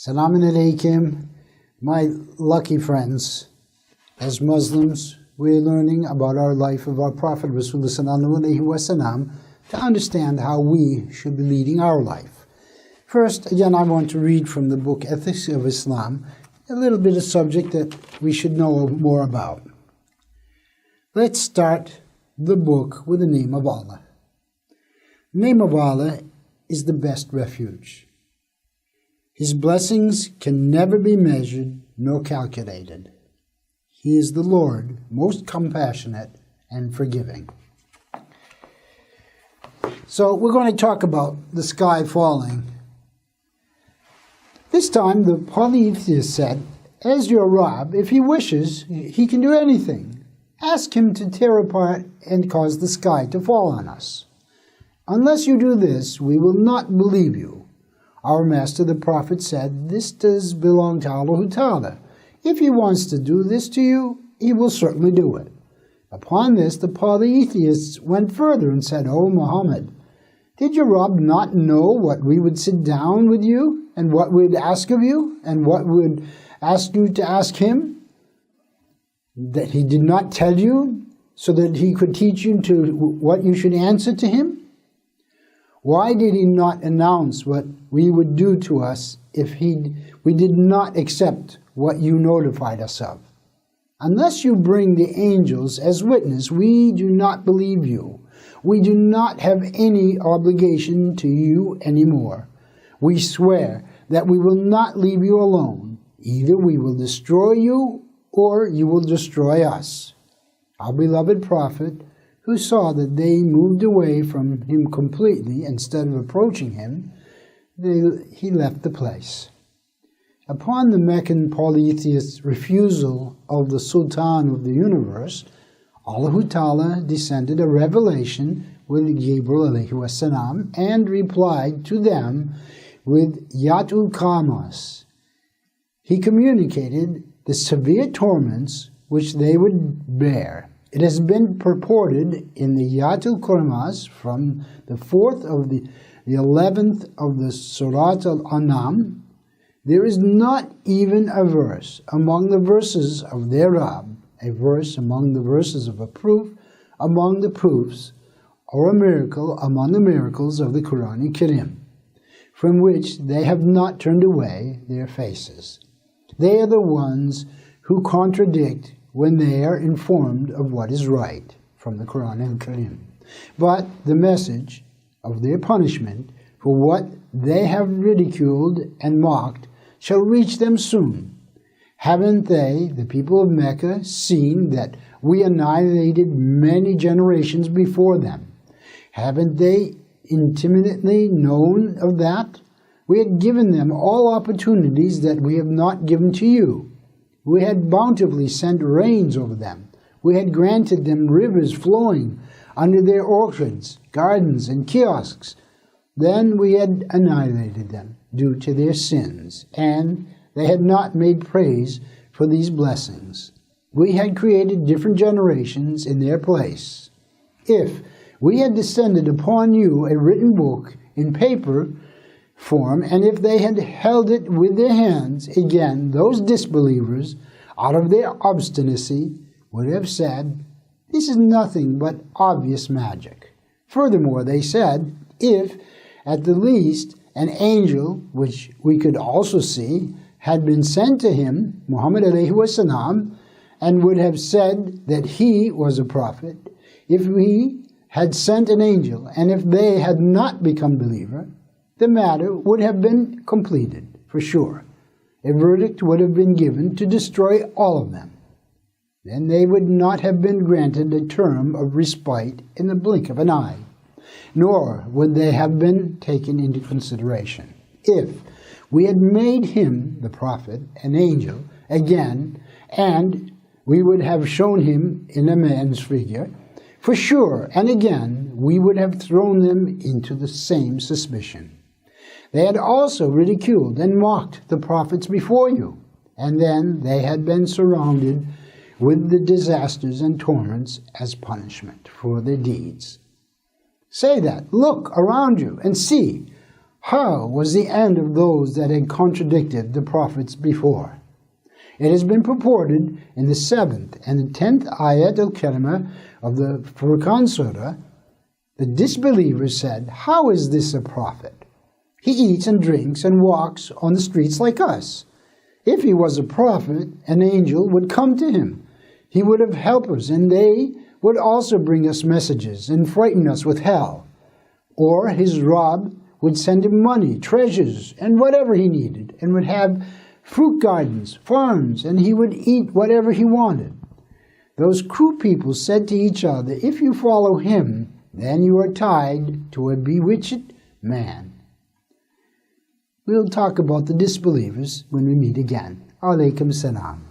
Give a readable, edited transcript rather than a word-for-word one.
Assalamu alaikum, my lucky friends. As Muslims, we're learning about our life of our Prophet Rasulullah sallallahu alaihi wasallam to understand how we should be leading our life. First, again, I want to read from the book Ethics of Islam, a little bit of subject that we should know more about. Let's start the book with the name of Allah. The name of Allah is the best refuge. His blessings can never be measured nor calculated. He is the Lord, most compassionate and forgiving. So we're going to talk about the sky falling. This time the polytheists said, as your Rabb, if he wishes, he can do anything. Ask him to tear apart and cause the sky to fall on us. Unless you do this, we will not believe you. Our master, the Prophet, said, this does belong to Allahu. If he wants to do this to you, he will certainly do it. Upon this, the polytheists went further and said, O Muhammad, did your Rabb not know what we would sit down with you, and what we'd ask of you, and what we'd ask you to ask him? That he did not tell you, so that he could teach you to what you should answer to him? Why did he not announce what we would do to us if we did not accept what you notified us of? Unless you bring the angels as witness, we do not believe you. We do not have any obligation to you anymore. We swear that we will not leave you alone. Either we will destroy you or you will destroy us. Our beloved Prophet, who saw that they moved away from him completely instead of approaching him, he left the place. Upon the Meccan polytheists' refusal of the Sultan of the universe, Allahu Ta'ala descended a revelation with Gabriel Alaihissalam and replied to them with Yatul Kamas. He communicated the severe torments which they would bear. It has been purported in the Yatul Kamas from the 4th of the 11th of the Surat al-An'am, there is not even a verse among the verses of their Rabb, a verse among the verses of a proof among the proofs, or a miracle among the miracles of the Quran Karim, from which they have not turned away their faces. They are the ones who contradict when they are informed of what is right from the Quran Karim. But the message of their punishment for what they have ridiculed and mocked shall reach them soon. Haven't they, the people of Mecca, seen that we annihilated many generations before them? Haven't they intimately known of that? We had given them all opportunities that we have not given to you. We had bountifully sent rains over them. We had granted them rivers flowing under their orchards, gardens, and kiosks. Then we had annihilated them due to their sins, and they had not made praise for these blessings. We had created different generations in their place. If we had descended upon you a written book in paper form, and if they had held it with their hands, again, those disbelievers, out of their obstinacy, would have said, this is nothing but obvious magic. Furthermore, they said, if, at the least, an angel, which we could also see, had been sent to him, Muhammad Alaihissalam, and would have said that he was a prophet, if we had sent an angel, and if they had not become believer, the matter would have been completed, for sure. A verdict would have been given to destroy all of them. Then they would not have been granted a term of respite in the blink of an eye, nor would they have been taken into consideration. if we had made him, the prophet, an angel, again, and we would have shown him in a man's figure, for sure, and again, we would have thrown them into the same suspicion. They had also ridiculed and mocked the prophets before you, and then they had been surrounded with the disasters and torments as punishment for their deeds. Say that, look around you and see, how was the end of those that had contradicted the prophets before? It has been purported in the 7th and the 10th ayat al-karimah of the Furqan Surah, the disbelievers said, how is this a prophet? He eats and drinks and walks on the streets like us. If he was a prophet, an angel would come to him. He would have helpers, and they would also bring us messages and frighten us with hell. Or his Rabb would send him money, treasures, and whatever he needed, and would have fruit gardens, farms, and he would eat whatever he wanted. Those cruel people said to each other, if you follow him, then you are tied to a bewitched man. We'll talk about the disbelievers when we meet again. Alaihissalam.